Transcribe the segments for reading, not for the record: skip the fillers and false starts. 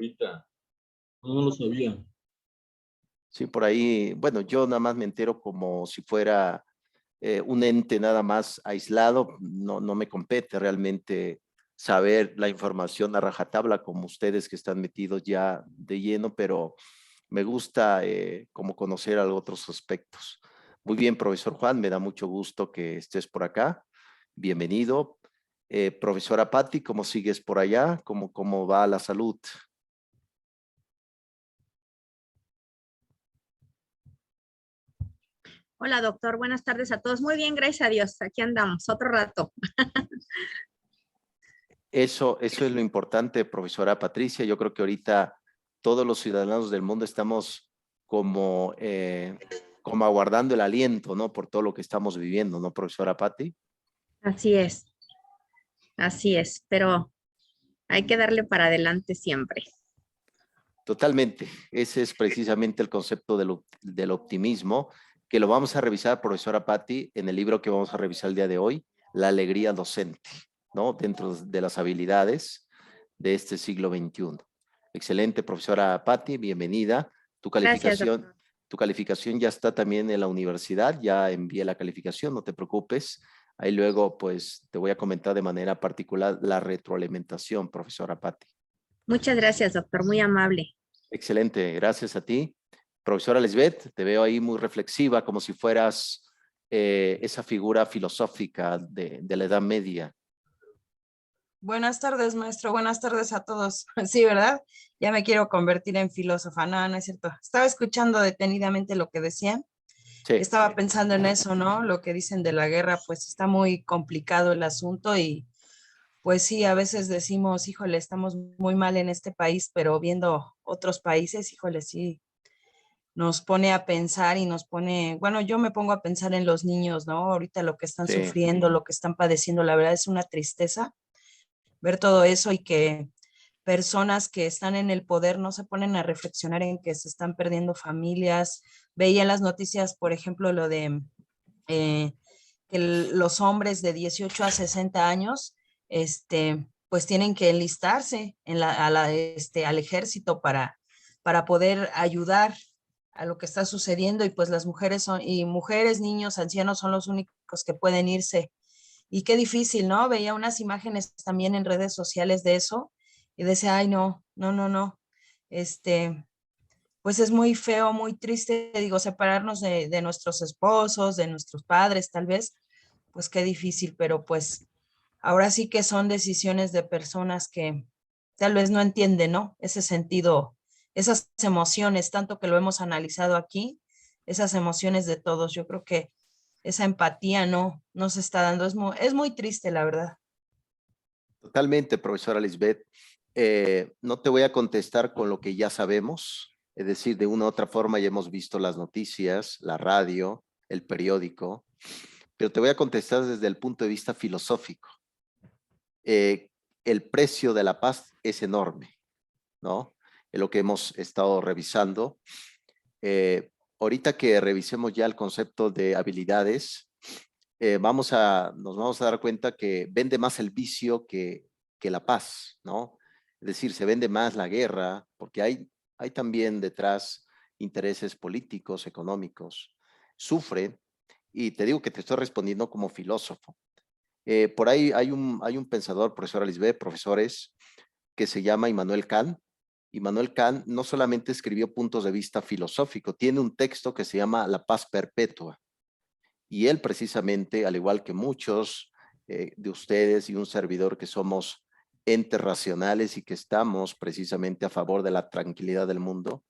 ahorita. No lo sabía. Sí, por ahí, bueno, yo nada más me entero como si fuera un ente nada más aislado, no me compete realmente saber la información a rajatabla como ustedes que están metidos ya de lleno, pero me gusta como conocer a otros aspectos. Muy bien, profesor Juan, me da mucho gusto que estés por acá. Bienvenido. Profesora Patti, ¿cómo sigues por allá? ¿Cómo va la salud? Hola, doctor. Buenas tardes a todos. Muy bien, gracias a Dios. Aquí andamos, otro rato. Eso es lo importante, profesora Patricia. Yo creo que ahorita todos los ciudadanos del mundo estamos como aguardando el aliento, ¿no? Por todo lo que estamos viviendo, ¿no, profesora Patti? Así es, pero hay que darle para adelante siempre. Totalmente. Ese es precisamente el concepto del optimismo, que lo vamos a revisar, profesora Patti, en el libro que vamos a revisar el día de hoy, La alegría docente, ¿no? Dentro de las habilidades de este siglo XXI. Excelente, profesora Patti, bienvenida. Tu Gracias, calificación, doctor. tu calificación ya está también en la universidad, ya envié la calificación, no te preocupes. Ahí luego, pues, te voy a comentar de manera particular la retroalimentación, profesora Patti. Muchas gracias, doctor. Muy amable. Excelente, gracias a ti. Profesora Lisbeth, te veo ahí muy reflexiva, como si fueras esa figura filosófica de la Edad Media. Buenas tardes, maestro. Buenas tardes a todos. Sí, ¿verdad? Ya me quiero convertir en filósofa. No, no es cierto. Estaba escuchando detenidamente lo que decían. Sí, Estaba pensando en eso, ¿no? Lo que dicen de la guerra, pues está muy complicado el asunto y pues sí, a veces decimos, híjole, estamos muy mal en este país, pero viendo otros países, híjole, sí, nos pone a pensar y nos pone, bueno, yo me pongo a pensar en los niños, ¿no? Ahorita lo que están sí, sufriendo, lo que están padeciendo, la verdad es una tristeza ver todo eso y que personas que están en el poder no se ponen a reflexionar en que se están perdiendo familias. Veía en las noticias, por ejemplo, lo de eh, que los hombres de 18 a 60 años, pues tienen que enlistarse al ejército para poder ayudar a lo que está sucediendo y pues las mujeres mujeres, niños, ancianos son los únicos que pueden irse. Y qué difícil, ¿no? Veía unas imágenes también en redes sociales de eso y decía, ay, no, no, no, no. Este, pues es muy feo, muy triste, digo, separarnos de nuestros esposos, de nuestros padres, tal vez, pues qué difícil, pero pues ahora sí que son decisiones de personas que tal vez no entienden, ¿no? Ese sentido, esas emociones, tanto que lo hemos analizado aquí, esas emociones de todos, yo creo que esa empatía no se está dando, es muy triste, la verdad. totalmente, profesora Lisbeth. No te voy a contestar con lo que ya sabemos, es decir, de una u otra forma ya hemos visto las noticias, la radio, el periódico, pero te voy a contestar desde el punto de vista filosófico. El precio de la paz es enorme, ¿no? Es lo que hemos estado revisando. Ahorita que revisemos ya el concepto de habilidades, nos vamos a dar cuenta que vende más el vicio que la paz, ¿no? Es decir, se vende más la guerra, porque hay también detrás intereses políticos, económicos. Sufre, y te digo que te estoy respondiendo como filósofo. Por ahí hay un pensador, profesora Lisbeth, profesores, que se llama Immanuel Kant. Immanuel Kant no solamente escribió puntos de vista filosóficos, tiene un texto que se llama La paz perpetua. Y él precisamente, al igual que muchos de ustedes y un servidor que somos entes racionales y que estamos precisamente a favor de la tranquilidad del mundo,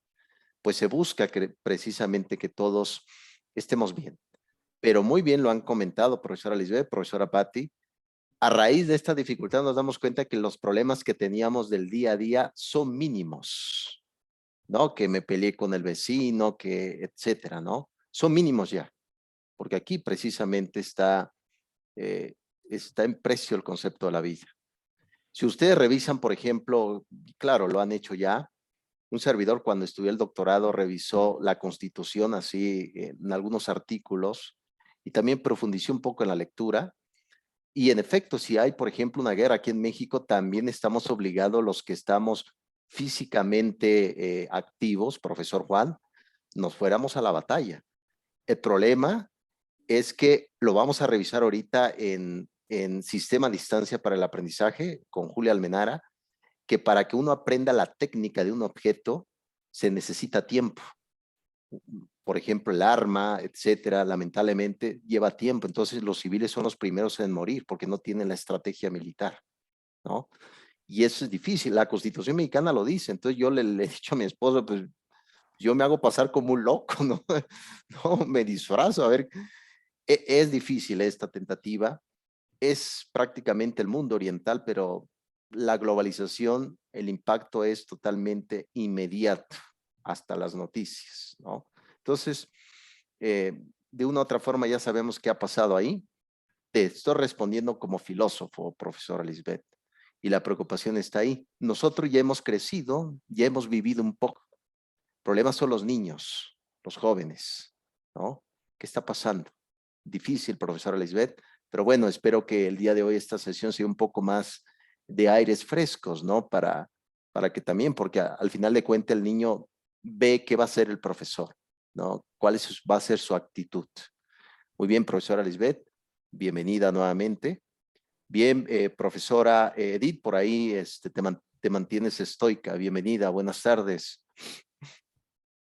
pues se busca precisamente que todos estemos bien. Pero muy bien lo han comentado, profesora Lisbeth, profesora Patti. A raíz de esta dificultad nos damos cuenta que los problemas que teníamos del día a día son mínimos, ¿no? Que me peleé con el vecino, que etcétera, ¿no? Son mínimos ya, porque aquí precisamente está en precio el concepto de la vida. Si ustedes revisan, por ejemplo, claro, lo han hecho ya, un servidor cuando estudió el doctorado revisó la Constitución así en algunos artículos y también profundizó un poco en la lectura. Y en efecto, si hay, por ejemplo, una guerra aquí en México, también estamos obligados los que estamos físicamente activos, profesor Juan, nos fuéramos a la batalla. El problema es que lo vamos a revisar ahorita en sistema a distancia para el aprendizaje con Julia Almenara, que para que uno aprenda la técnica de un objeto se necesita tiempo. Por ejemplo, el arma, etcétera, lamentablemente lleva tiempo. Entonces los civiles son los primeros en morir porque no tienen la estrategia militar, ¿no? Y eso es difícil. La Constitución mexicana lo dice. Entonces yo le he dicho a mi esposo, pues yo me hago pasar como un loco, ¿no? No, me disfrazo. A ver, es difícil esta tentativa. Es prácticamente el mundo oriental, pero la globalización, el impacto es totalmente inmediato hasta las noticias, ¿no? Entonces, de una u otra forma ya sabemos qué ha pasado ahí. Te estoy respondiendo como filósofo, profesora Lisbeth, y la preocupación está ahí. Nosotros ya hemos crecido, ya hemos vivido un poco. El problema son los niños, los jóvenes, ¿no? ¿Qué está pasando? Difícil, profesora Lisbeth, pero bueno, espero que el día de hoy esta sesión sea un poco más de aires frescos, ¿no? Para que también, porque al final de cuentas el niño ve qué va a hacer el profesor, ¿no? Va a ser su actitud. Muy bien, profesora Lisbeth, bienvenida nuevamente. Bien, profesora Edith, por ahí te mantienes estoica. Bienvenida, buenas tardes.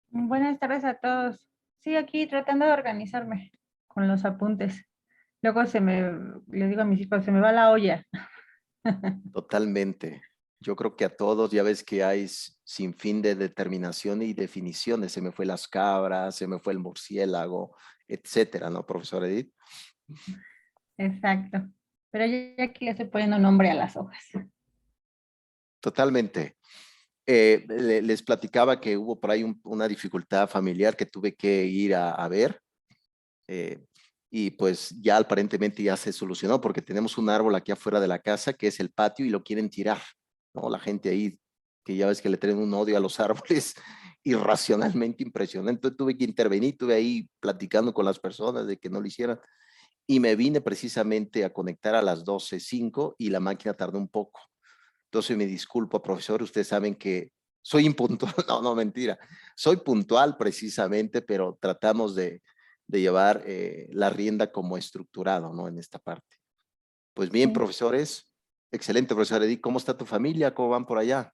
Buenas tardes a todos. Sí, aquí tratando de organizarme con los apuntes. Luego les digo a mis hijos, se me va la olla. Totalmente. Yo creo que a todos, ya ves que hay sin fin de determinación y definiciones. Se me fue las cabras, se me fue el murciélago, etcétera, ¿no, profesor Edith? Exacto. Pero ya aquí le estoy poniendo nombre a las hojas. Totalmente. Les platicaba que hubo por ahí una dificultad familiar que tuve que ir a ver. Y pues ya aparentemente ya se solucionó porque tenemos un árbol aquí afuera de la casa que es el patio y lo quieren tirar, ¿no? La gente ahí, que ya ves que le traen un odio a los árboles irracionalmente impresionante. Entonces tuve que intervenir, tuve ahí platicando con las personas de que no lo hicieran y me vine precisamente a conectar a las 12:05 y la máquina tardó un poco. Entonces me disculpo, profesor, ustedes saben que soy impuntual, no, mentira, soy puntual precisamente, pero tratamos de llevar la rienda como estructurado, ¿no? En esta parte. Pues bien, Sí. profesores, excelente, profesor Edith, ¿cómo está tu familia? ¿Cómo van por allá?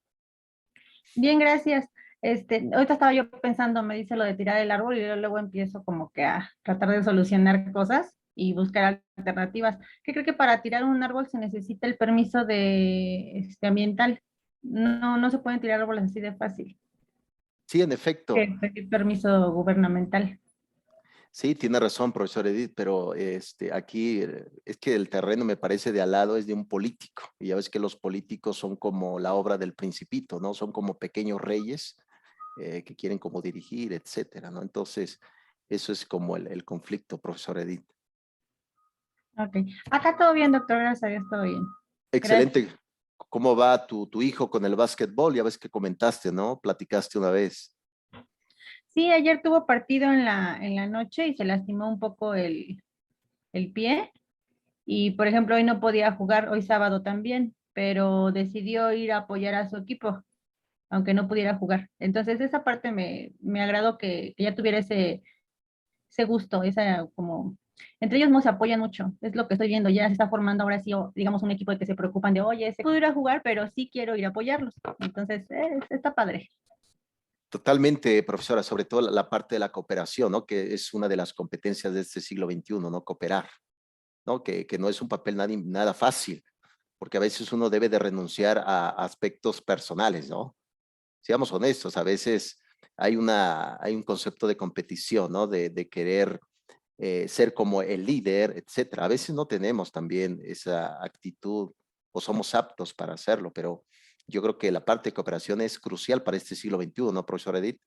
Bien, gracias. Ahorita estaba yo pensando, me dice lo de tirar el árbol y luego empiezo como que a tratar de solucionar cosas y buscar alternativas. ¿Qué creo que para tirar un árbol se necesita el permiso de ambiental? No se pueden tirar árboles así de fácil. Sí, en efecto. Que pedir permiso gubernamental. Sí, tiene razón, profesor Edith, pero aquí es que el terreno me parece de al lado es de un político. Y ya ves que los políticos son como la obra del Principito, ¿no? Son como pequeños reyes que quieren como dirigir, etcétera, ¿no? Entonces, eso es como el conflicto, profesor Edith. Ok. Acá todo bien, doctor, gracias a Dios, todo bien. Excelente. Gracias. ¿Cómo va tu hijo con el básquetbol? Ya ves que comentaste, ¿no? Platicaste una vez. Sí, ayer tuvo partido en la noche y se lastimó un poco el pie. Y, por ejemplo, hoy no podía jugar, hoy sábado también, pero decidió ir a apoyar a su equipo, aunque no pudiera jugar. Entonces, esa parte me agradó que ya tuviera ese gusto, esa como... Entre ellos no se apoyan mucho, es lo que estoy viendo, ya se está formando ahora sí, digamos, un equipo de que se preocupan de, oye, se pudo ir a jugar, pero sí quiero ir a apoyarlos. Entonces, está padre. Totalmente, profesora, sobre todo la parte de la cooperación, ¿no? Que es una de las competencias de este siglo XXI, ¿no? Cooperar, ¿no? Que no es un papel nada fácil, porque a veces uno debe de renunciar a aspectos personales, ¿no? Seamos honestos, a veces hay un concepto de competición, ¿no? De querer ser como el líder, etcétera. A veces no tenemos también esa actitud o somos aptos para hacerlo, pero yo creo que la parte de cooperación es crucial para este siglo XXI, ¿no, profesor Edith?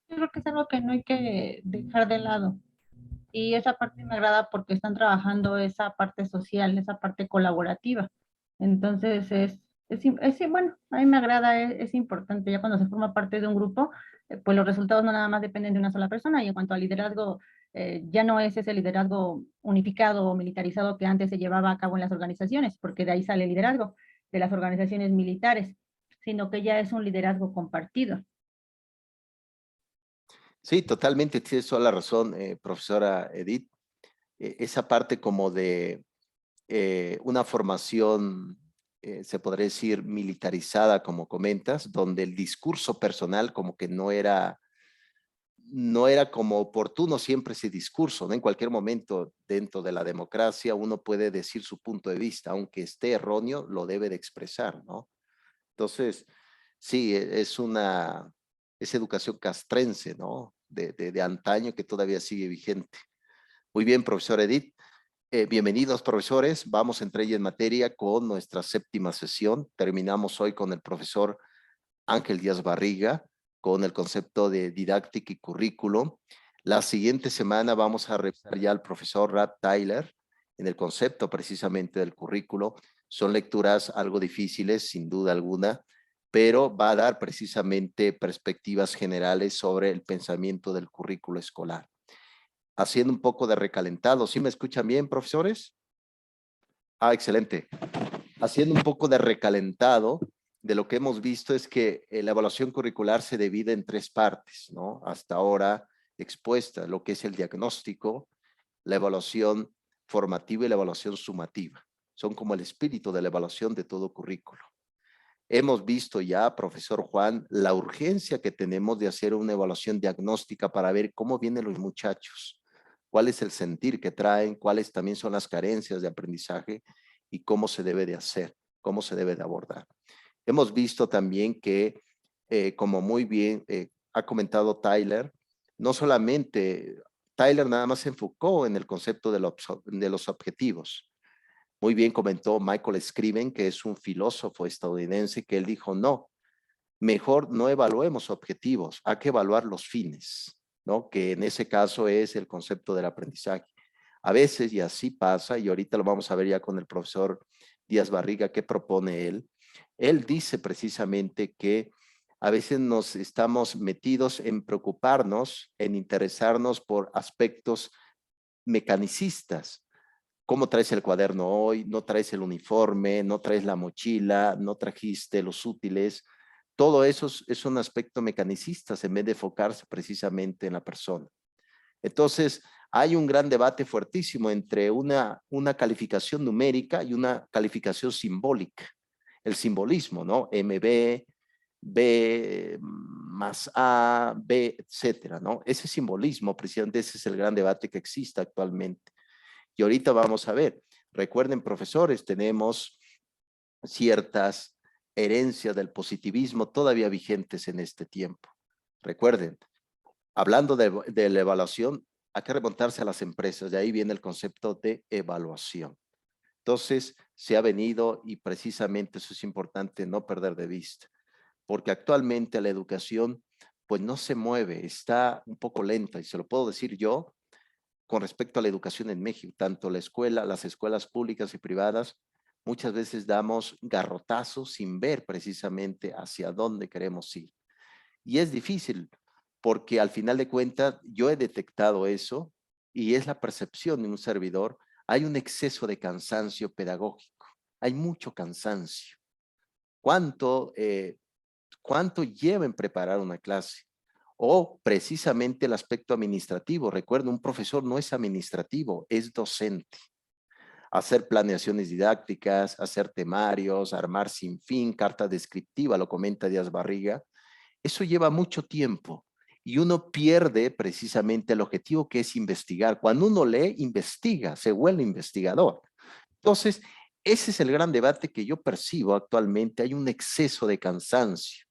Yo creo que es algo que no hay que dejar de lado. Y esa parte me agrada porque están trabajando esa parte social, esa parte colaborativa. Entonces, bueno, a mí me agrada, es importante. Ya cuando se forma parte de un grupo, pues los resultados no nada más dependen de una sola persona. Y en cuanto al liderazgo, ya no es ese liderazgo unificado o militarizado que antes se llevaba a cabo en las organizaciones, porque de ahí sale el liderazgo, de las organizaciones militares. sino que ya es un liderazgo compartido. Sí, totalmente, tienes toda la razón, profesora Edith. Esa parte como de una formación, se podría decir, militarizada, como comentas, donde el discurso personal como que no era como oportuno siempre ese discurso, ¿no? En cualquier momento dentro de la democracia uno puede decir su punto de vista, aunque esté erróneo, lo debe de expresar, ¿no? Entonces, sí, es educación castrense, ¿no? De antaño que todavía sigue vigente. Muy bien, profesor Edith. Bienvenidos, profesores. Vamos a entrar ya en materia con nuestra 7ª sesión. Terminamos hoy con el profesor Ángel Díaz Barriga, con el concepto de didáctica y currículo. La siguiente semana vamos a revisar ya al profesor Rad Tyler en el concepto precisamente del currículo. Son lecturas algo difíciles, sin duda alguna, pero va a dar precisamente perspectivas generales sobre el pensamiento del currículo escolar. Haciendo un poco de recalentado. ¿Sí me escuchan bien, profesores? Ah, excelente. Haciendo un poco de recalentado, de lo que hemos visto es que la evaluación curricular se divide en 3 partes, ¿no? Hasta ahora expuesta, lo que es el diagnóstico, la evaluación formativa y la evaluación sumativa. Son como el espíritu de la evaluación de todo currículo. Hemos visto ya, profesor Juan, la urgencia que tenemos de hacer una evaluación diagnóstica para ver cómo vienen los muchachos, cuál es el sentir que traen, cuáles también son las carencias de aprendizaje y cómo se debe de hacer, cómo se debe de abordar. Hemos visto también que, como muy bien ha comentado Tyler, no solamente Tyler nada más se enfocó en el concepto de los objetivos. Muy bien comentó Michael Scriven, que es un filósofo estadounidense, que él dijo, no, mejor no evaluemos objetivos, hay que evaluar los fines, ¿no? Que en ese caso es el concepto del aprendizaje. A veces, y así pasa, y ahorita lo vamos a ver ya con el profesor Díaz Barriga, ¿qué propone él? Él dice precisamente que a veces nos estamos metidos en preocuparnos, en interesarnos por aspectos mecanicistas. ¿Cómo traes el cuaderno hoy? No traes el uniforme, no traes la mochila, no trajiste los útiles. Todo eso es un aspecto mecanicista en vez de enfocarse precisamente en la persona. Entonces, hay un gran debate fuertísimo entre una calificación numérica y una calificación simbólica. El simbolismo, ¿no? MB, B más A, B, etcétera, ¿no? Ese simbolismo, precisamente ese es el gran debate que existe actualmente. Y ahorita vamos a ver, recuerden, profesores, tenemos ciertas herencias del positivismo todavía vigentes en este tiempo. Recuerden, hablando de la evaluación, hay que remontarse a las empresas, de ahí viene el concepto de evaluación. Entonces, se ha venido, y precisamente eso es importante no perder de vista, porque actualmente la educación pues no se mueve, está un poco lenta, y se lo puedo decir yo, con respecto a la educación en México, tanto la escuela, las escuelas públicas y privadas, muchas veces damos garrotazos sin ver precisamente hacia dónde queremos ir. Y es difícil, porque al final de cuentas yo he detectado eso, y es la percepción de un servidor, hay un exceso de cansancio pedagógico, hay mucho cansancio. ¿Cuánto lleva en preparar una clase? O precisamente el aspecto administrativo. Recuerden, un profesor no es administrativo, es docente. Hacer planeaciones didácticas, hacer temarios, armar sin fin, carta descriptiva, lo comenta Díaz Barriga. Eso lleva mucho tiempo y uno pierde precisamente el objetivo, que es investigar. Cuando uno lee, investiga, se vuelve investigador. Entonces, ese es el gran debate que yo percibo actualmente. Hay un exceso de cansancio.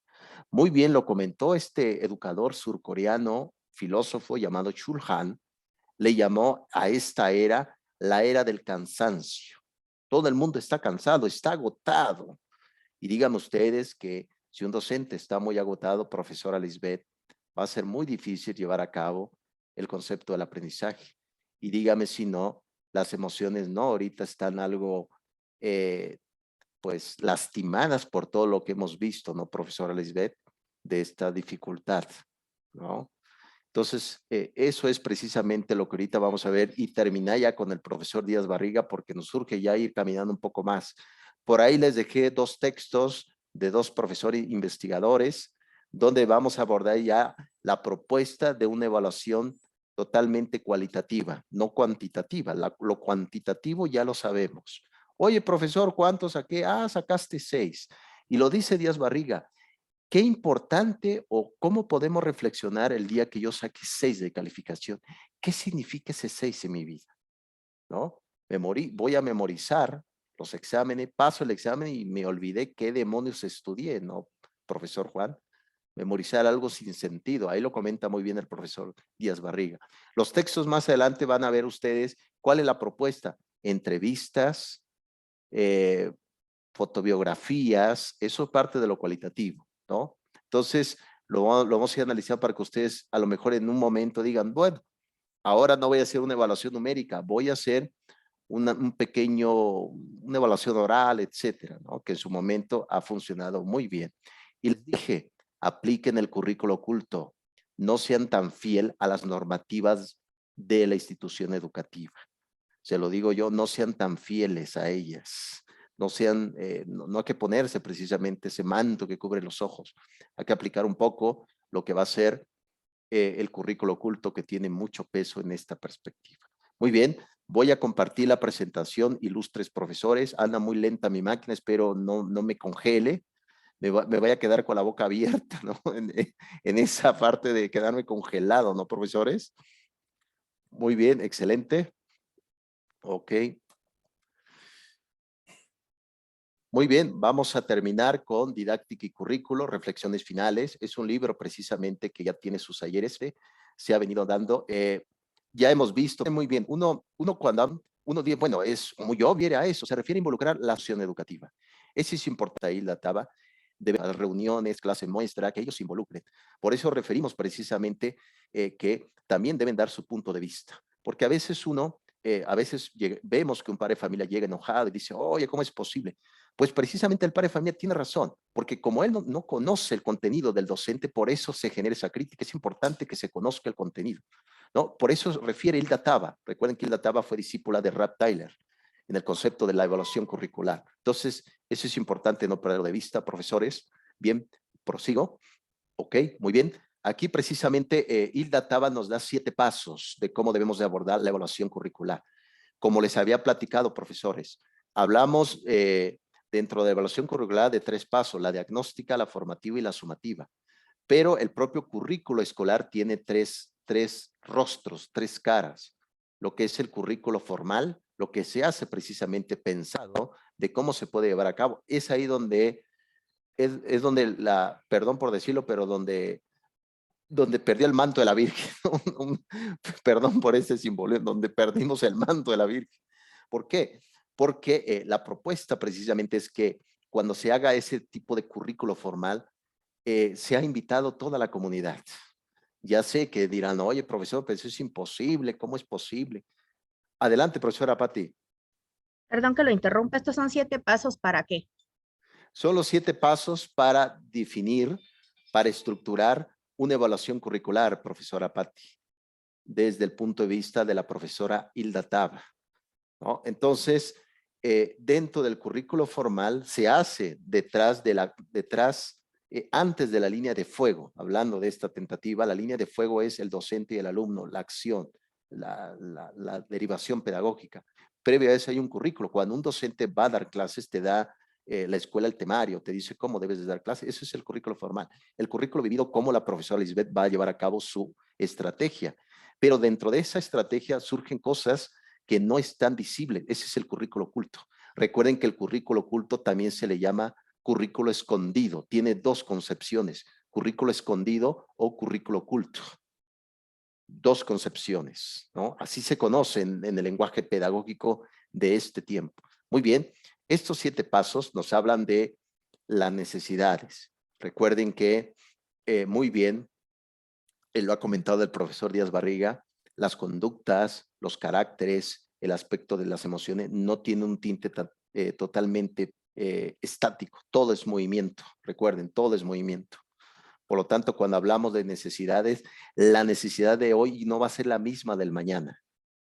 Muy bien lo comentó este educador surcoreano, filósofo llamado Chul Han, le llamó a esta era la era del cansancio. Todo el mundo está cansado, está agotado. Y díganme ustedes que si un docente está muy agotado, profesora Lisbeth, va a ser muy difícil llevar a cabo el concepto del aprendizaje. Y dígame si no, las emociones no ahorita están algo pues lastimadas por todo lo que hemos visto, ¿no, profesora Lisbeth? De esta dificultad, ¿no? Entonces, eso es precisamente lo que ahorita vamos a ver, y terminar ya con el profesor Díaz Barriga, porque nos surge ya ir caminando un poco más. Por ahí les dejé 2 textos de 2 profesores investigadores, donde vamos a abordar ya la propuesta de una evaluación totalmente cualitativa, no cuantitativa. Lo cuantitativo ya lo sabemos. Oye, profesor, ¿cuántos saqué? Ah, sacaste 6. Y lo dice Díaz Barriga. Qué importante o cómo podemos reflexionar el día que yo saque 6 de calificación. ¿Qué significa ese 6 en mi vida? ¿No? Voy a memorizar los exámenes, paso el examen y me olvidé qué demonios estudié, ¿no, profesor Juan? Memorizar algo sin sentido. Ahí lo comenta muy bien el profesor Díaz Barriga. Los textos más adelante van a ver ustedes cuál es la propuesta. Entrevistas, fotobiografías, eso es parte de lo cualitativo, ¿no? Entonces, lo vamos a ir analizando para que ustedes a lo mejor en un momento digan, bueno, ahora no voy a hacer una evaluación numérica, voy a hacer una evaluación oral, etcétera, ¿no? Que en su momento ha funcionado muy bien. Y les dije, apliquen el currículo oculto, no sean tan fiel a las normativas de la institución educativa. Se lo digo yo, no sean tan fieles a ellas. No sean, no hay que ponerse precisamente ese manto que cubre los ojos. Hay que aplicar un poco lo que va a ser el currículo oculto, que tiene mucho peso en esta perspectiva. Muy bien, voy a compartir la presentación, ilustres profesores. Anda muy lenta mi máquina, espero no me congele. Me voy a quedar con la boca abierta, ¿no? En esa parte de quedarme congelado, ¿no, profesores? Muy bien, excelente. Ok. Muy bien, vamos a terminar con Didáctica y Currículo, Reflexiones Finales. Es un libro precisamente que ya tiene sus ayeres, se ha venido dando. Ya hemos visto muy bien, uno cuando uno dice, bueno, es muy obvio a eso, se refiere a involucrar la acción educativa. Eso es importante ahí, la TABA, de las reuniones, clase muestra, que ellos se involucren. Por eso referimos precisamente que también deben dar su punto de vista, porque a veces vemos que un padre de familia llega enojado y dice, oye, ¿cómo es posible? Pues precisamente el padre de familia tiene razón, porque como él no conoce el contenido del docente, por eso se genera esa crítica. Es importante que se conozca el contenido, ¿no? Por eso refiere Hilda Taba. Recuerden que Hilda Taba fue discípula de Rap Tyler en el concepto de la evaluación curricular. Entonces, eso es importante no perderlo de vista, profesores. Bien, prosigo. Ok, muy bien. Aquí precisamente Hilda Taba nos da 7 pasos de cómo debemos de abordar la evaluación curricular. Como les había platicado, profesores, hablamos dentro de evaluación curricular de 3 pasos, la diagnóstica, la formativa y la sumativa. Pero el propio currículo escolar tiene tres rostros, 3 caras. Lo que es el currículo formal, lo que se hace precisamente pensado de cómo se puede llevar a cabo. Es ahí donde, es donde perdón por decirlo, pero donde perdió el manto de la Virgen. Perdón por ese simbolismo, donde perdimos el manto de la Virgen. ¿Por qué? Porque la propuesta precisamente es que cuando se haga ese tipo de currículo formal, se ha invitado toda la comunidad. Ya sé que dirán, oye, profesor, pero eso es imposible, ¿cómo es posible? Adelante, profesora Pati. Perdón que lo interrumpa, estos son 7 pasos, ¿para qué? Son los 7 pasos para definir, para estructurar una evaluación curricular, profesora Pati, desde el punto de vista de la profesora Hilda Taba, ¿no? Entonces, dentro del currículo formal se hace antes de la línea de fuego. Hablando de esta tentativa, la línea de fuego es el docente y el alumno, la acción, la derivación pedagógica. Previo a eso hay un currículo. Cuando un docente va a dar clases, te da la escuela el temario, te dice cómo debes de dar clases. Eso es el currículo formal. El currículo vivido, cómo la profesora Lisbeth va a llevar a cabo su estrategia. Pero dentro de esa estrategia surgen cosas que no están visibles. Ese es el currículo oculto. Recuerden que el currículo oculto también se le llama currículo escondido. Tiene 2 concepciones, currículo escondido o currículo oculto. 2 concepciones, ¿no? Así se conocen en el lenguaje pedagógico de este tiempo. Muy bien, estos 7 pasos nos hablan de las necesidades. Recuerden que, muy bien, lo ha comentado el profesor Díaz Barriga, las conductas, los caracteres, el aspecto de las emociones no tiene un tinte totalmente estático. Todo es movimiento. Recuerden, todo es movimiento. Por lo tanto, cuando hablamos de necesidades, la necesidad de hoy no va a ser la misma del mañana,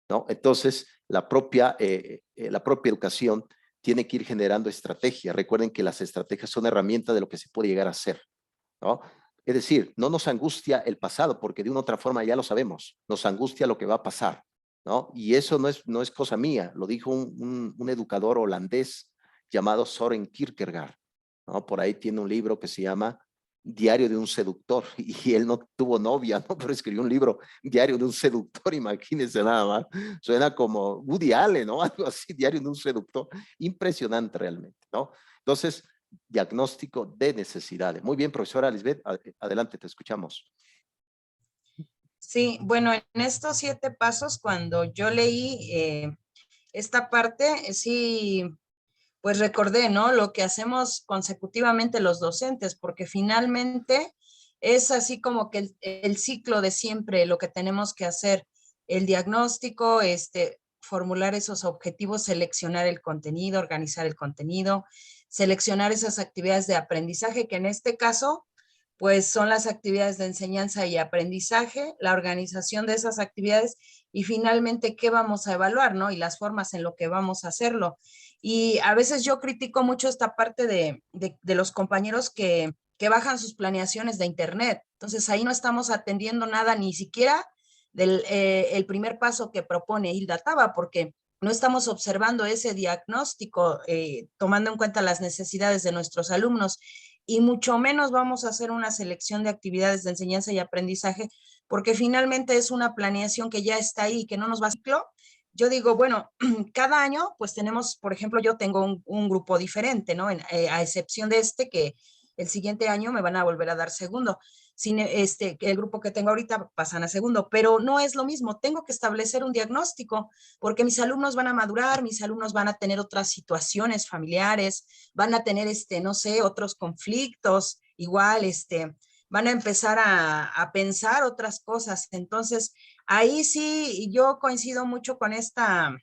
¿no? Entonces, la propia educación tiene que ir generando estrategias. Recuerden que las estrategias son herramientas de lo que se puede llegar a hacer, ¿no? Es decir, no nos angustia el pasado, porque de una u otra forma ya lo sabemos, nos angustia lo que va a pasar, ¿no? Y eso no es cosa mía, lo dijo un educador holandés llamado Søren Kierkegaard, ¿no? Por ahí tiene un libro que se llama Diario de un seductor, y él no tuvo novia, ¿no? Pero escribió un libro, Diario de un seductor, imagínense nada más. Suena como Woody Allen, ¿no? Algo así, Diario de un seductor. Impresionante realmente, ¿no? Entonces, diagnóstico de necesidades. Muy bien, profesora Lisbeth, adelante, te escuchamos. Sí, bueno, en estos 7 pasos, cuando yo leí esta parte, sí, pues recordé, ¿no? Lo que hacemos consecutivamente los docentes, porque finalmente es así como que el ciclo de siempre, lo que tenemos que hacer, el diagnóstico, formular esos objetivos, seleccionar el contenido, organizar el contenido, seleccionar esas actividades de aprendizaje, que en este caso, pues son las actividades de enseñanza y aprendizaje, la organización de esas actividades y finalmente qué vamos a evaluar, ¿no? Y las formas en lo que vamos a hacerlo. Y a veces yo critico mucho esta parte de los compañeros que bajan sus planeaciones de internet. Entonces ahí no estamos atendiendo nada, ni siquiera del el primer paso que propone Hilda Taba, porque no estamos observando ese diagnóstico, tomando en cuenta las necesidades de nuestros alumnos y mucho menos vamos a hacer una selección de actividades de enseñanza y aprendizaje, porque finalmente es una planeación que ya está ahí, que no nos va a ciclo. Yo digo, bueno, cada año pues tenemos, por ejemplo, yo tengo un grupo diferente, ¿no? A excepción de que el siguiente año me van a volver a dar segundo. Sin el grupo que tengo ahorita pasan a segundo, pero no es lo mismo. Tengo que establecer un diagnóstico porque mis alumnos van a madurar, mis alumnos van a tener otras situaciones familiares, van a tener, no sé, otros conflictos, igual, van a empezar a pensar otras cosas. Entonces, ahí sí, yo coincido mucho con esta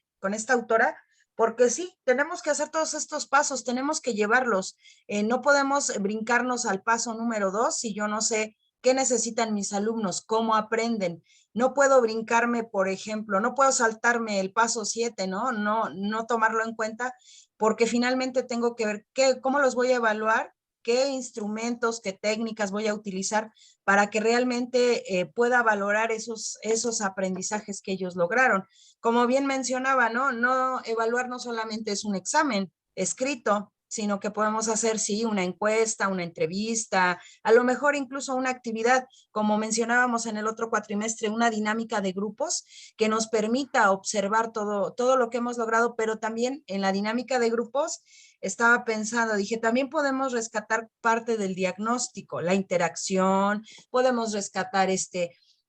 autora, porque sí, tenemos que hacer todos estos pasos, tenemos que llevarlos. No podemos brincarnos al paso número 2 si yo no sé qué necesitan mis alumnos, cómo aprenden. No puedo brincarme, por ejemplo, no puedo saltarme el paso 7, ¿no? No tomarlo en cuenta, porque finalmente tengo que ver cómo los voy a evaluar, qué instrumentos, qué técnicas voy a utilizar para que realmente pueda valorar esos aprendizajes que ellos lograron. Como bien mencionaba, no evaluar no solamente es un examen escrito, sino que podemos hacer, sí, una encuesta, una entrevista, a lo mejor incluso una actividad, como mencionábamos en el otro cuatrimestre, una dinámica de grupos que nos permita observar todo lo que hemos logrado, pero también en la dinámica de grupos estaba pensando, dije, también podemos rescatar parte del diagnóstico, la interacción, podemos rescatar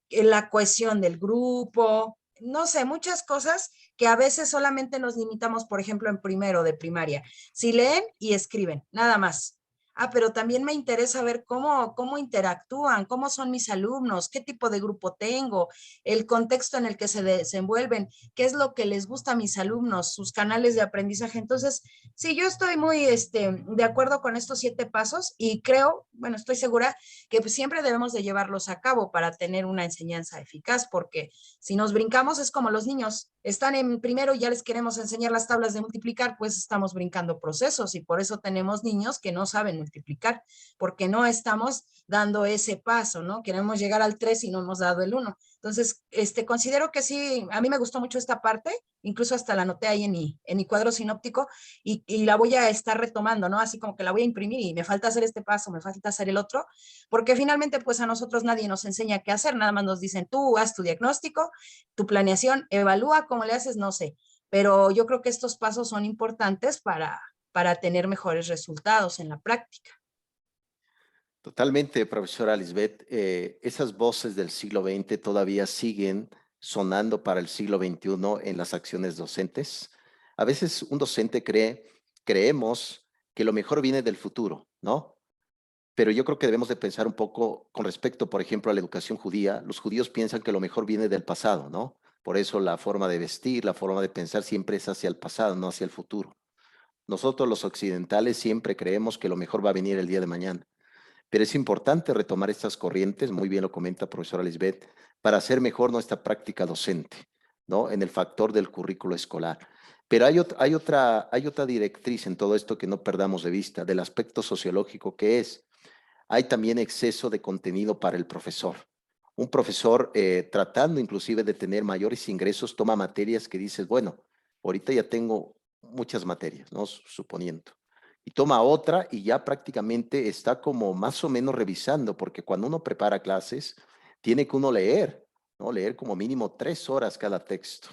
la cohesión del grupo, no sé, muchas cosas que a veces solamente nos limitamos, por ejemplo, en primero de primaria. Si leen y escriben, nada más. Pero también me interesa ver cómo interactúan, cómo son mis alumnos, qué tipo de grupo tengo, el contexto en el que se desenvuelven, qué es lo que les gusta a mis alumnos, sus canales de aprendizaje. Entonces, sí, yo estoy muy de acuerdo con estos 7 pasos y creo, bueno, estoy segura que pues siempre debemos de llevarlos a cabo para tener una enseñanza eficaz, porque si nos brincamos es como los niños, están en primero y ya les queremos enseñar las tablas de multiplicar, pues estamos brincando procesos y por eso tenemos niños que no saben multiplicar, porque no estamos dando ese paso, ¿no? Queremos llegar al 3 y no hemos dado el 1. Entonces, considero que sí, a mí me gustó mucho esta parte, incluso hasta la anoté ahí en mi cuadro sinóptico y la voy a estar retomando, ¿no? Así como que la voy a imprimir y me falta hacer este paso, me falta hacer el otro, porque finalmente pues a nosotros nadie nos enseña qué hacer, nada más nos dicen tú haz tu diagnóstico, tu planeación, evalúa cómo le haces, no sé, pero yo creo que estos pasos son importantes para tener mejores resultados en la práctica. Totalmente, profesora Lisbeth. Esas voces del siglo XX todavía siguen sonando para el siglo XXI en las acciones docentes. A veces un docente creemos que lo mejor viene del futuro, ¿no? Pero yo creo que debemos de pensar un poco con respecto, por ejemplo, a la educación judía. Los judíos piensan que lo mejor viene del pasado, ¿no? Por eso la forma de vestir, la forma de pensar siempre es hacia el pasado, no hacia el futuro. Nosotros los occidentales siempre creemos que lo mejor va a venir el día de mañana. Pero es importante retomar estas corrientes, muy bien lo comenta profesora Lisbeth, para hacer mejor nuestra práctica docente, ¿no? En el factor del currículo escolar. Pero hay otra directriz en todo esto que no perdamos de vista, del aspecto sociológico que es, hay también exceso de contenido para el profesor. Un profesor tratando inclusive de tener mayores ingresos toma materias que dices, bueno, ahorita ya tengo muchas materias, ¿no? Suponiendo. Y toma otra y ya prácticamente está como más o menos revisando, porque cuando uno prepara clases, tiene que uno leer, ¿no? Leer como mínimo 3 horas cada texto.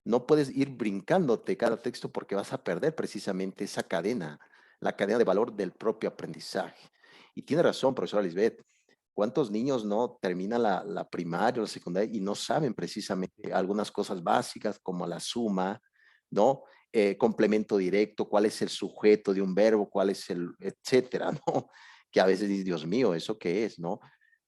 No puedes ir brincándote cada texto porque vas a perder precisamente esa cadena, la cadena de valor del propio aprendizaje. Y tiene razón, profesora Lisbeth. ¿Cuántos niños no terminan la primaria o la secundaria y no saben precisamente algunas cosas básicas como la suma, ¿no? Complemento directo, cuál es el sujeto de un verbo, cuál es el, etcétera, ¿no? Que a veces dices, Dios mío, ¿eso qué es, no?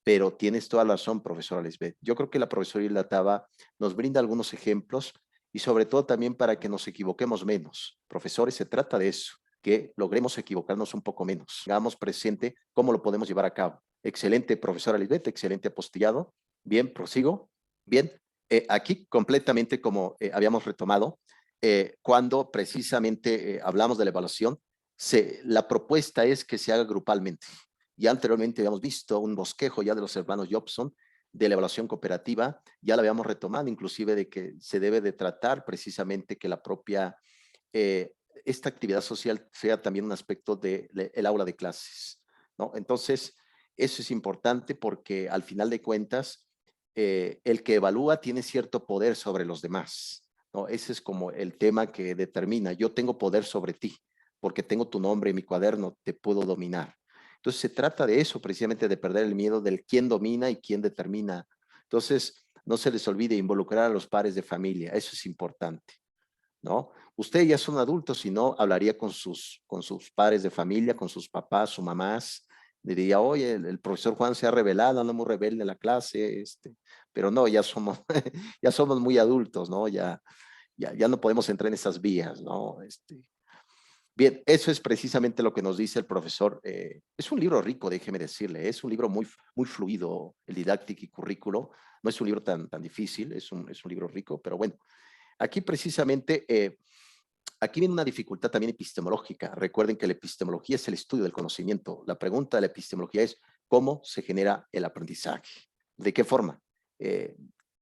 Pero tienes toda la razón, profesora Lisbeth. Yo creo que la profesora Hilda Taba nos brinda algunos ejemplos y sobre todo también para que nos equivoquemos menos. Profesores, se trata de eso, que logremos equivocarnos un poco menos. Hagamos presente cómo lo podemos llevar a cabo. Excelente, profesora Lisbeth, excelente apostillado. Bien, prosigo. Bien, aquí completamente como habíamos retomado, cuando precisamente hablamos de la evaluación, la propuesta es que se haga grupalmente. Ya anteriormente habíamos visto un bosquejo ya de los hermanos Jobson de la evaluación cooperativa, ya la habíamos retomado, inclusive de que se debe de tratar precisamente que la propia, esta actividad social sea también un aspecto del aula de clases, ¿no? Entonces, eso es importante porque al final de cuentas, el que evalúa tiene cierto poder sobre los demás, ¿no? Ese es como el tema que determina, yo tengo poder sobre ti, porque tengo tu nombre en mi cuaderno, te puedo dominar. Entonces se trata de eso, precisamente de perder el miedo del quién domina y quién determina. Entonces, no se les olvide involucrar a los pares de familia, eso es importante, ¿no? Ustedes ya son adultos, si no, hablaría con sus padres de familia, con sus papás, sus mamás, diría, oye, el profesor Juan se ha revelado, anda muy rebelde en la clase, pero no, ya somos, ya somos muy adultos, ¿no? Ya no podemos entrar en esas vías, ¿no? Bien, eso es precisamente lo que nos dice el profesor. Es un libro rico, déjeme decirle, es un libro muy fluido, el didáctico y currículo. No es un libro tan difícil, es un libro rico, pero bueno, aquí precisamente, aquí viene una dificultad también epistemológica. Recuerden que la epistemología es el estudio del conocimiento. La pregunta de la epistemología es, ¿cómo se genera el aprendizaje? ¿De qué forma?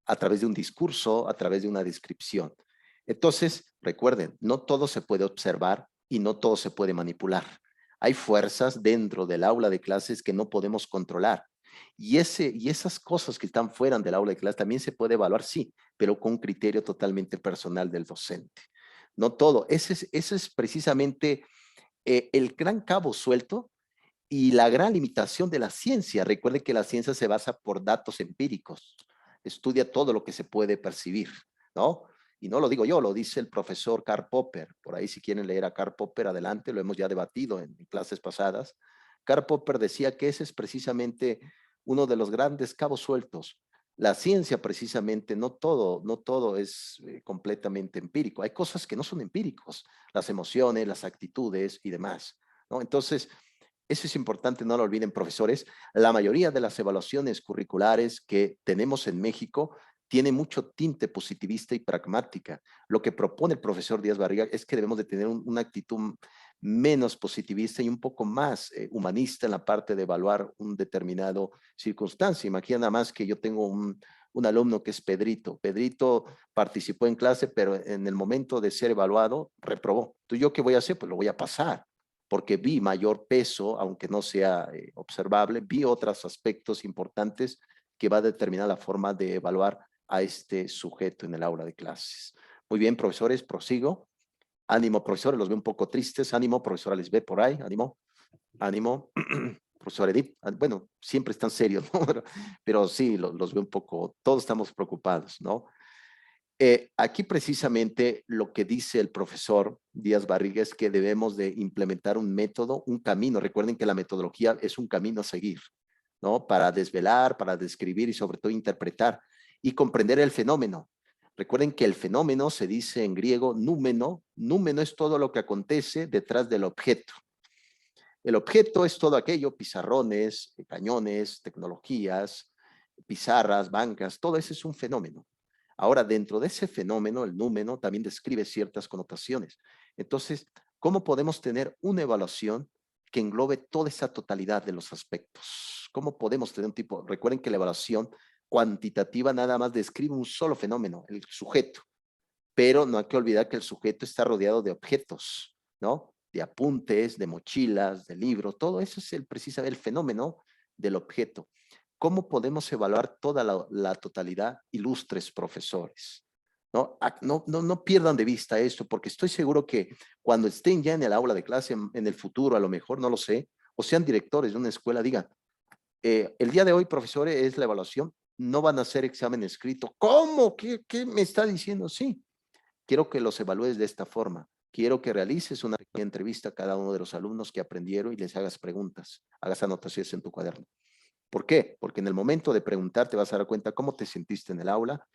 A través de un discurso, a través de una descripción. Entonces, recuerden, no todo se puede observar y no todo se puede manipular. Hay fuerzas dentro del aula de clases que no podemos controlar. Y esas cosas que están fuera del aula de clases también se puede evaluar, sí, pero con un criterio totalmente personal del docente. No todo. Ese es precisamente el gran cabo suelto y la gran limitación de la ciencia. Recuerden que la ciencia se basa por datos empíricos. Estudia todo lo que se puede percibir, ¿no? Y no lo digo yo, lo dice el profesor Karl Popper. Por ahí si quieren leer a Karl Popper, adelante, lo hemos ya debatido en clases pasadas. Karl Popper decía que ese es precisamente uno de los grandes cabos sueltos. La ciencia precisamente, no todo es completamente empírico. Hay cosas que no son empíricos, las emociones, las actitudes y demás, ¿no? Entonces, eso es importante, no lo olviden, profesores. La mayoría de las evaluaciones curriculares que tenemos en México tiene mucho tinte positivista y pragmática. Lo que propone el profesor Díaz Barriga es que debemos de tener una actitud menos positivista y un poco más humanista en la parte de evaluar un determinado circunstancia. Imagina nada más que yo tengo un alumno que es Pedrito. Pedrito participó en clase, pero en el momento de ser evaluado, reprobó. Entonces, ¿yo qué voy a hacer? Pues lo voy a pasar, porque vi mayor peso, aunque no sea observable, vi otros aspectos importantes que va a determinar la forma de evaluar a este sujeto en el aula de clases. Muy bien, profesores, prosigo. Ánimo, profesores, los veo un poco tristes. Ánimo, profesora Lisbeth, por ahí, ánimo. Ánimo, profesor Edith. Bueno, siempre están serios, ¿no? Pero sí, los veo un poco, todos estamos preocupados, ¿no? Aquí precisamente lo que dice el profesor Díaz Barriga es que debemos de implementar un método, un camino. Recuerden que la metodología es un camino a seguir, ¿no? Para desvelar, para describir y sobre todo interpretar y comprender el fenómeno. Recuerden que el fenómeno se dice en griego númeno. Númeno es todo lo que acontece detrás del objeto. El objeto es todo aquello, pizarrones, cañones, tecnologías, pizarras, bancas, todo eso es un fenómeno. Ahora, dentro de ese fenómeno, el número también describe ciertas connotaciones. Entonces, ¿cómo podemos tener una evaluación que englobe toda esa totalidad de los aspectos? ¿Cómo podemos tener un tipo? Recuerden que la evaluación cuantitativa nada más describe un solo fenómeno, el sujeto, pero no hay que olvidar que el sujeto está rodeado de objetos, ¿no? De apuntes, de mochilas, de libros, todo eso es precisamente el fenómeno del objeto. ¿Cómo podemos evaluar toda la totalidad? Ilustres profesores, ¿no? No pierdan de vista esto, porque estoy seguro que cuando estén ya en el aula de clase, en el futuro, a lo mejor, no lo sé, o sean directores de una escuela, digan, el día de hoy, profesores, es la evaluación, no van a hacer examen escrito. ¿Cómo? ¿Qué me está diciendo? Sí, quiero que los evalúes de esta forma. Quiero que realices una entrevista a cada uno de los alumnos que aprendieron y les hagas preguntas, hagas anotaciones en tu cuaderno. ¿Por qué? Porque en el momento de preguntar te vas a dar cuenta cómo te sentiste en el aula.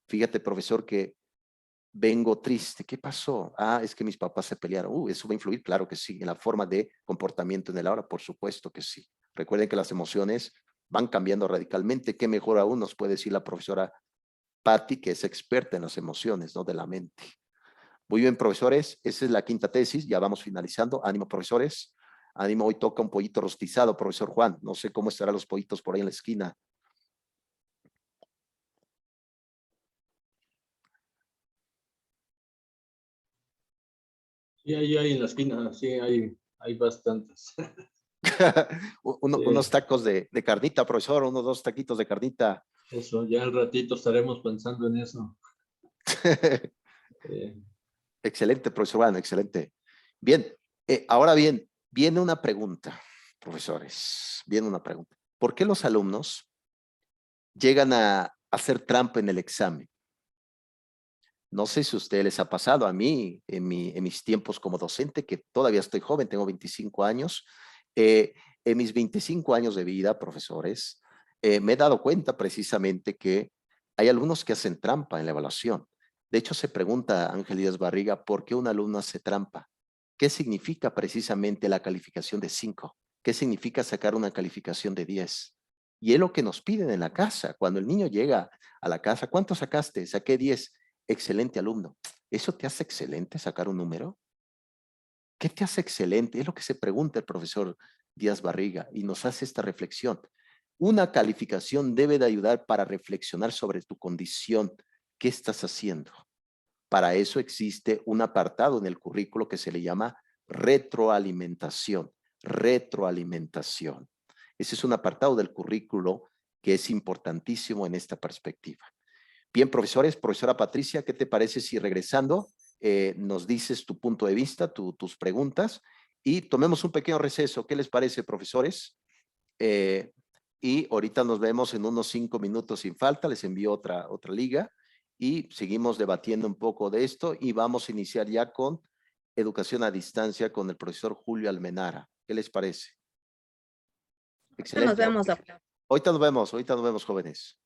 Fíjate, profesor, que vengo triste. ¿Qué pasó? Ah, es que mis papás se pelearon. ¿Eso va a influir? Claro que sí. En la forma de comportamiento en el aula, por supuesto que sí. Recuerden que las emociones van cambiando radicalmente. ¿Qué mejor aún nos puede decir la profesora Patti, que es experta en las emociones, ¿no? De la mente. Muy bien, profesores. Esa es la quinta tesis. Ya vamos finalizando. Ánimo, profesores. Ánimo, hoy toca un pollito rostizado, profesor Juan. No sé cómo estarán los pollitos por ahí en la esquina. Sí, ahí hay en la esquina, sí, hay bastantes. Unos tacos de carnita, profesor. Unos 2 taquitos de carnita. Eso, ya al ratito estaremos pensando en eso. Eh, Excelente, profesor Juan, excelente. Bien, ahora bien, viene una pregunta, profesores. Viene una pregunta. ¿Por qué los alumnos llegan a hacer trampa en el examen? No sé si a ustedes les ha pasado, a mí, en mis tiempos como docente, que todavía estoy joven, tengo 25 años. En mis 25 años de vida, profesores, me he dado cuenta precisamente que hay alumnos que hacen trampa en la evaluación. De hecho, se pregunta Ángel Díaz Barriga, ¿por qué un alumno hace trampa? ¿Qué significa precisamente la calificación de 5? ¿Qué significa sacar una calificación de 10? Y es lo que nos piden en la casa. Cuando el niño llega a la casa, ¿cuánto sacaste? Saqué 10. Excelente alumno. ¿Eso te hace excelente sacar un número? ¿Qué te hace excelente? Es lo que se pregunta el profesor Díaz Barriga y nos hace esta reflexión. Una calificación debe de ayudar para reflexionar sobre tu condición. ¿Qué estás haciendo? Para eso existe un apartado en el currículo que se le llama retroalimentación. Retroalimentación. Ese es un apartado del currículo que es importantísimo en esta perspectiva. Bien, profesores, profesora Patricia, ¿qué te parece si regresando nos dices tu punto de vista, tus preguntas y tomemos un pequeño receso? ¿Qué les parece, profesores? Y ahorita nos vemos en unos 5 minutos sin falta, les envío otra liga y seguimos debatiendo un poco de esto y vamos a iniciar ya con educación a distancia con el profesor Julio Almenara. ¿Qué les parece? Excelente. Nos vemos, doctor. Ahorita nos vemos, jóvenes.